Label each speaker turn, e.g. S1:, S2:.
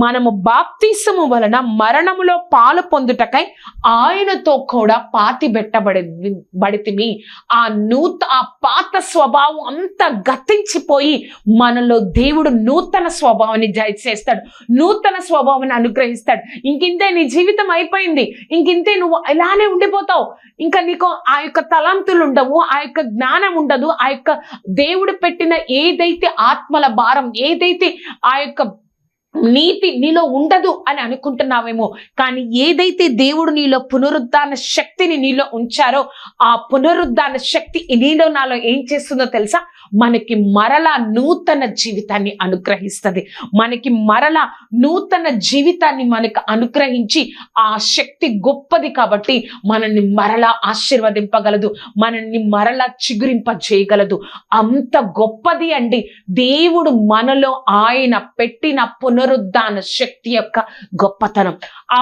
S1: మనము బాప్తిసము వలన మరణములో పాలు పొందుటకై ఆయనతో కూడా పాతిబెట్టబడితిమి. ఆ పాత స్వభావం అంతా గతించిపోయి మనలో దేవుడు నూతన స్వభావాన్ని చేస్తాడు, నూతన స్వభావాన్ని అనుగ్రహిస్తాడు. ఇంకింతే నీ జీవితం అయిపోయింది, ఇంకింతే నువ్వు ఇలానే ఉండిపోతావు, ఇంకా నీకు ఆ యొక్క తలంతులు ఉండవు, ఆ యొక్క జ్ఞానం ఉండదు, ఆ యొక్క దేవుడు పెట్టిన ఏదైతే ఆత్మల భారం, ఏదైతే ఆ యొక్క నీతి నీలో ఉండదు అని అనుకుంటున్నావేమో. కానీ ఏదైతే దేవుడు నీలో పునరుద్ధాన శక్తిని నీలో ఉంచారో ఆ పునరుద్ధాన శక్తి నీలో నాలో ఏం చేస్తుందో తెలుసా? మనకి మరలా నూతన జీవితాన్ని అనుగ్రహిస్తుంది. మనకి మరలా నూతన జీవితాన్ని మనకు అనుగ్రహించి ఆ శక్తి గొప్పది కాబట్టి మనల్ని మరలా ఆశీర్వదింపగలదు, మనల్ని మరలా చిగురింపజేయగలదు. అంత గొప్పది అండి దేవుడు మనలో ఆయన పెట్టిన పునరుద్ధాన శక్తి యొక్క గొప్పతనం.